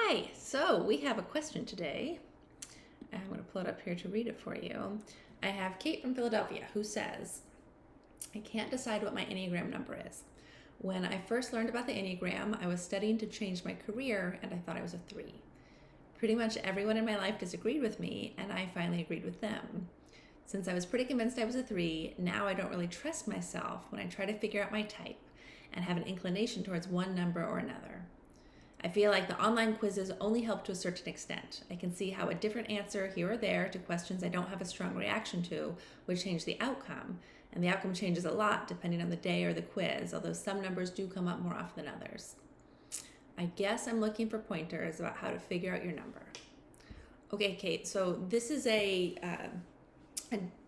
Hi, so we have a question today. I'm going to pull it up here to read it for you. I have Kate from Philadelphia who says, I can't decide what my Enneagram number is. When I first learned about the Enneagram, I was studying to change my career and I thought I was a 3. Pretty much everyone in my life disagreed with me and I finally agreed with them. Since I was pretty convinced I was a 3, now I don't really trust myself when I try to figure out my type and have an inclination towards one number or another. I feel like the online quizzes only help to a certain extent. I can see how a different answer here or there to questions I don't have a strong reaction to would change the outcome, and the outcome changes a lot depending on the day or the quiz, although some numbers do come up more often than others. I guess I'm looking for pointers about how to figure out your number. Okay, Kate, so this is a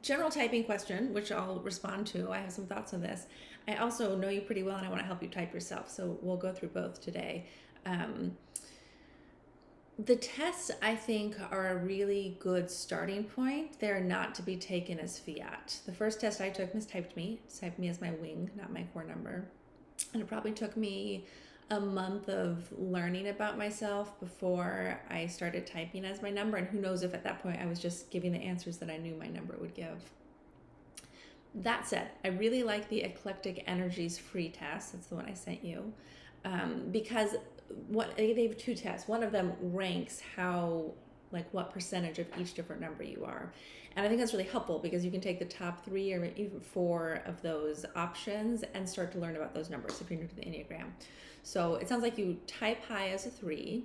general typing question, which I'll respond to. I have some thoughts on this. I also know you pretty well and I want to help you type yourself, so we'll go through both today. The tests, I think, are a really good starting point. They're not to be taken as fiat. The first test I took mistyped me. It typed me as my wing, not my core number. And it probably took me a month of learning about myself before I started typing as my number. And who knows if at that point I was just giving the answers that I knew my number would give. That said, I really like the Eclectic Energies free test. That's the one I sent you. Because they have 2 tests. One of them ranks what percentage of each different number you are. And I think that's really helpful because you can take the top 3 or even 4 of those options and start to learn about those numbers if you're new to the Enneagram. So it sounds like you type high as a 3.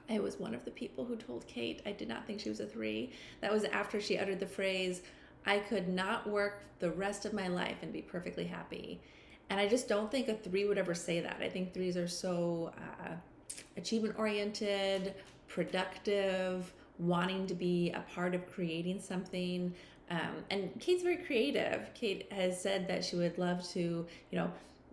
I was one of the people who told Kate I did not think she was a 3. That was after she uttered the phrase, I could not work the rest of my life and be perfectly happy. And I just don't think a 3 would ever say that. I think 3s are so achievement-oriented, productive, wanting to be a part of creating something. And Kate's very creative. Kate has said that she would love to,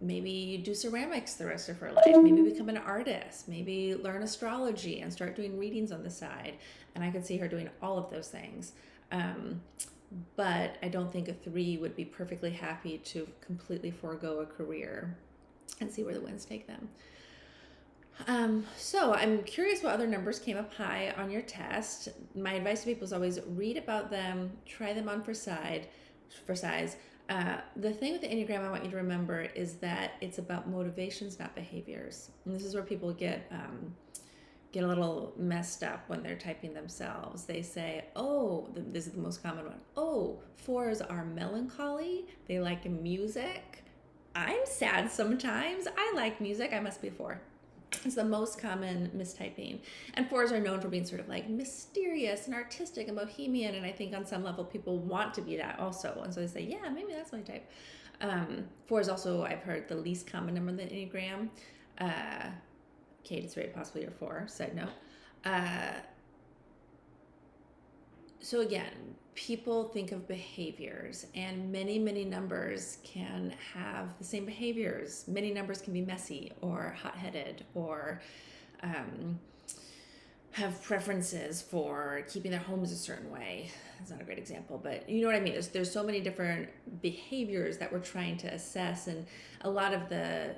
maybe do ceramics the rest of her life, maybe become an artist, maybe learn astrology and start doing readings on the side. And I could see her doing all of those things. But I don't think a 3 would be perfectly happy to completely forego a career and see where the winds take them. So I'm curious what other numbers came up high on your test. My advice to people is always read about them, try them on for size. The thing with the Enneagram I want you to remember is that it's about motivations, not behaviors. And this is where people get a little messed up when they're typing themselves. They say, this is the most common one. 4s are melancholy. They like music. I'm sad sometimes. I like music. I must be a 4. It's the most common mistyping. And 4s are known for being sort of like mysterious and artistic and bohemian. And I think on some level people want to be that also. And so they say, yeah, maybe that's my type. 4 is also, I've heard, the least common number in the Enneagram. Kate, it's very possibly your 4, side note. So again, people think of behaviors, and many, many numbers can have the same behaviors. Many numbers can be messy or hot-headed or have preferences for keeping their homes a certain way. That's not a great example, but you know what I mean. There's so many different behaviors that we're trying to assess, and a lot of the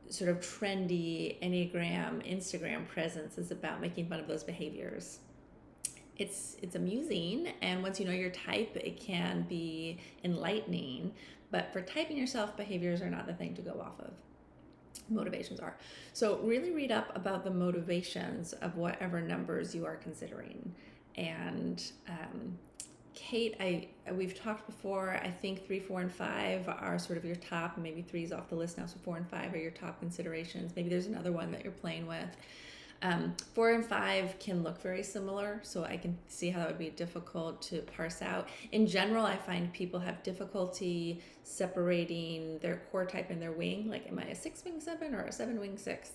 sort of trendy Enneagram Instagram presence is about making fun of those behaviors. It's amusing, and once you know your type, it can be enlightening, but for typing yourself, behaviors are not the thing to go off of. Motivations are. So really read up about the motivations of whatever numbers you are considering. And Kate, we've talked before. I think 3, 4, and 5 are sort of your top, and maybe 3's off the list now, so 4 and 5 are your top considerations. Maybe there's another one that you're playing with. 4 and 5 can look very similar, so I can see how that would be difficult to parse out. In general, I find people have difficulty separating their core type and their wing. Like, am I a 6 wing 7 or a 7 wing 6?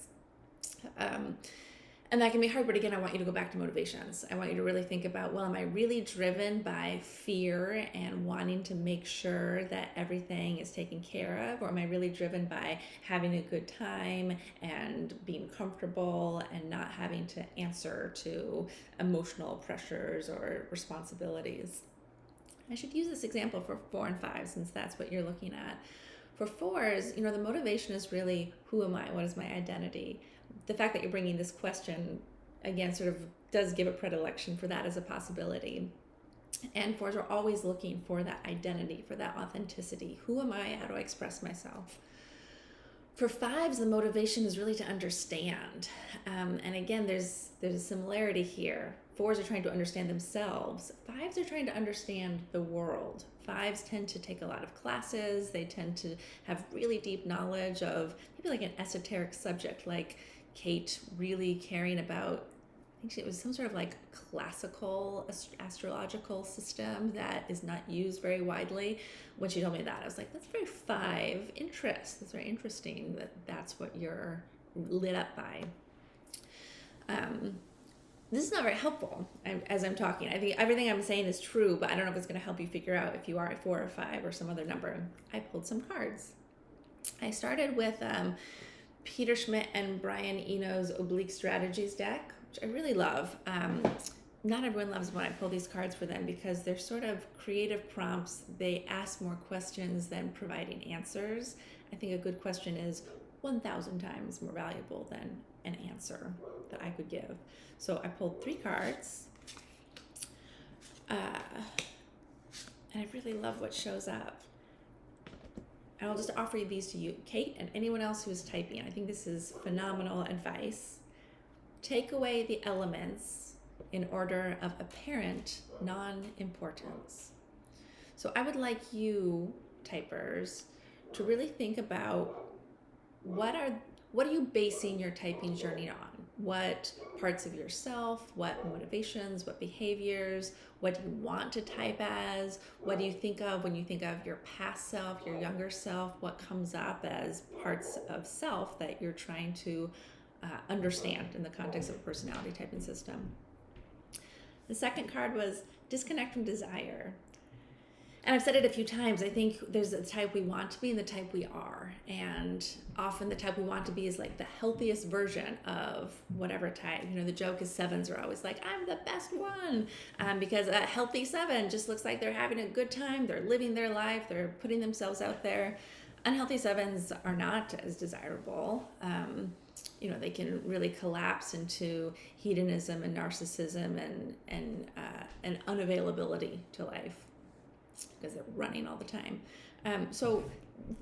And that can be hard, but again, I want you to go back to motivations. I want you to really think about, am I really driven by fear and wanting to make sure that everything is taken care of? Or am I really driven by having a good time and being comfortable and not having to answer to emotional pressures or responsibilities? I should use this example for 4 and 5 since that's what you're looking at. For 4s, the motivation is really, who am I? What is my identity? The fact that you're bringing this question again, sort of does give a predilection for that as a possibility. And 4s are always looking for that identity, for that authenticity. Who am I? How do I express myself? For 5s, the motivation is really to understand. And again, there's a similarity here. 4s are trying to understand themselves. 5s are trying to understand the world. 5s tend to take a lot of classes. They tend to have really deep knowledge of maybe like an esoteric subject, like Kate really caring about, I think it was some sort of like classical astrological system that is not used very widely. When she told me that, I was like, that's very 5 interest. That's very interesting that that's what you're lit up by. This is not very helpful as I'm talking. I think everything I'm saying is true, but I don't know if it's going to help you figure out if you are a 4 or 5 or some other number. I pulled some cards. I started with Peter Schmidt and Brian Eno's Oblique Strategies deck, which I really love. Not everyone loves when I pull these cards for them because they're sort of creative prompts. They ask more questions than providing answers. I think a good question is 1,000 times more valuable than an answer that I could give. So I pulled 3 cards. And I really love what shows up. And I'll just offer these to you, Kate, and anyone else who is typing. I think this is phenomenal advice. Take away the elements in order of apparent non-importance. So I would like you, typers, to really think about what are you basing your typing journey on? What parts of yourself, what motivations, what behaviors, what do you want to type as? What do you think of when you think of your past self, your younger self? What comes up as parts of self that you're trying to understand in the context of a personality typing system? The second card was disconnect from desire. And I've said it a few times. I think there's the type we want to be and the type we are. And often the type we want to be is like the healthiest version of whatever type. You know, the joke is 7s are always like, I'm the best one. Because a healthy 7 just looks like they're having a good time. They're living their life. They're putting themselves out there. Unhealthy 7s are not as desirable. You know, they can really collapse into hedonism and narcissism and unavailability to life, because they're running all the time. So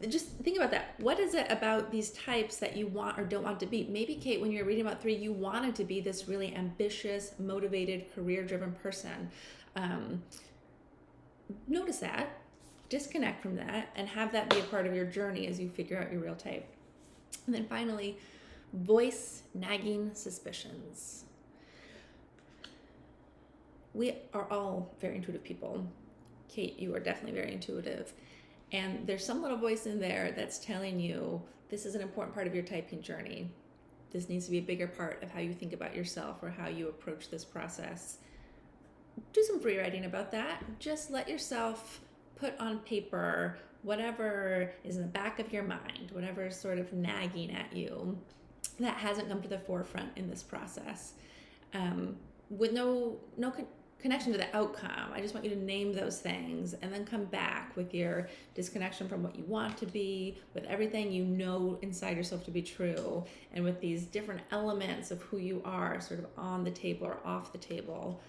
just think about that. What is it about these types that you want or don't want to be? Maybe, Kate, when you're reading about 3, you wanted to be this really ambitious, motivated, career-driven person. Notice that, disconnect from that, and have that be a part of your journey as you figure out your real type. And then finally, voice nagging suspicions. We are all very intuitive people. Kate, you are definitely very intuitive. And there's some little voice in there that's telling you this is an important part of your typing journey. This needs to be a bigger part of how you think about yourself or how you approach this process. Do some free writing about that. Just let yourself put on paper whatever is in the back of your mind, whatever is sort of nagging at you that hasn't come to the forefront in this process. With no connection to the outcome. I just want you to name those things and then come back with your disconnection from what you want to be, with everything you know inside yourself to be true, and with these different elements of who you are sort of on the table or off the table.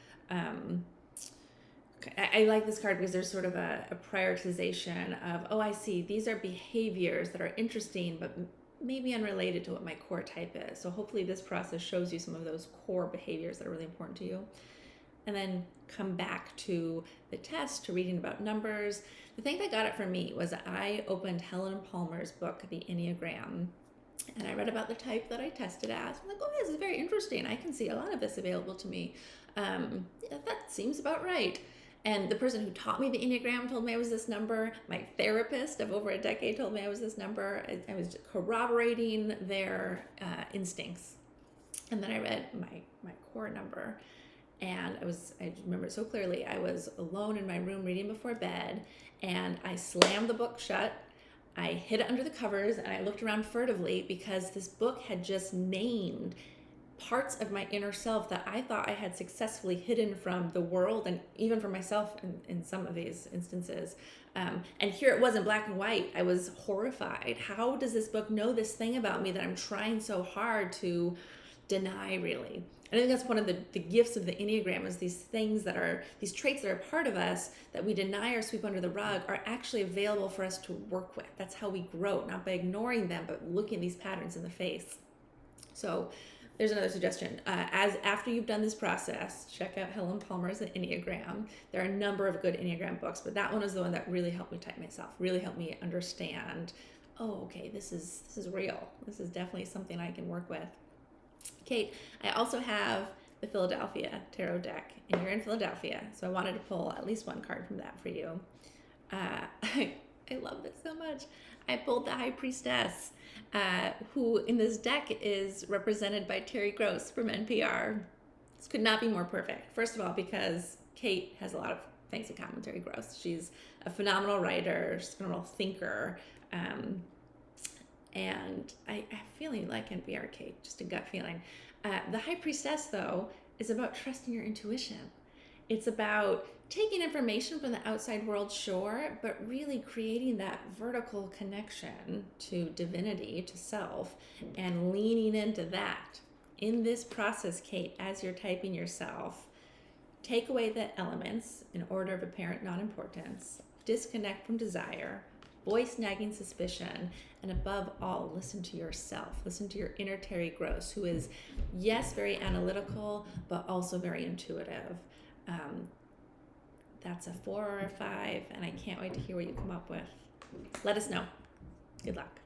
I like this card because there's sort of a prioritization of, oh, I see, these are behaviors that are interesting, but maybe unrelated to what my core type is. So hopefully this process shows you some of those core behaviors that are really important to you. And then come back to the test, to reading about numbers. The thing that got it for me was I opened Helen Palmer's book, The Enneagram, and I read about the type that I tested as. I'm like, oh, this is very interesting. I can see a lot of this available to me. That seems about right. And the person who taught me the Enneagram told me I was this number. My therapist of over a decade told me I was this number. I was corroborating their instincts. And then I read my core number. And I remember it so clearly. I was alone in my room reading before bed, and I slammed the book shut. I hid it under the covers, and I looked around furtively because this book had just named parts of my inner self that I thought I had successfully hidden from the world and even from myself in some of these instances. And here it was in black and white. I was horrified. How does this book know this thing about me that I'm trying so hard to deny, really. And I think that's one of the gifts of the Enneagram, is these things that are, these traits that are part of us that we deny or sweep under the rug are actually available for us to work with. That's how we grow, not by ignoring them, but looking these patterns in the face. So there's another suggestion. As after you've done this process, check out Helen Palmer's Enneagram. There are a number of good Enneagram books, but that one is the one that really helped me type myself, really helped me understand, oh, okay, this is real. This is definitely something I can work with. Kate, I also have the Philadelphia Tarot deck, and you're in Philadelphia, so I wanted to pull at least one card from that for you. I love this so much. I pulled the High Priestess, who in this deck is represented by Terry Gross from NPR. This could not be more perfect. First of all, because Kate has a lot of things in common with Terry Gross. She's a phenomenal writer, she's a phenomenal thinker, and I have a feeling like NPR, Kate, just a gut feeling. The High Priestess, though, is about trusting your intuition. It's about taking information from the outside world, sure, but really creating that vertical connection to divinity, to self, and leaning into that. In this process, Kate, as you're typing yourself, take away the elements in order of apparent non-importance, disconnect from desire, voice nagging suspicion, and above all, listen to yourself. Listen to your inner Terry Gross, who is, yes, very analytical, but also very intuitive. That's a 4 or a 5, and I can't wait to hear what you come up with. Let us know. Good luck.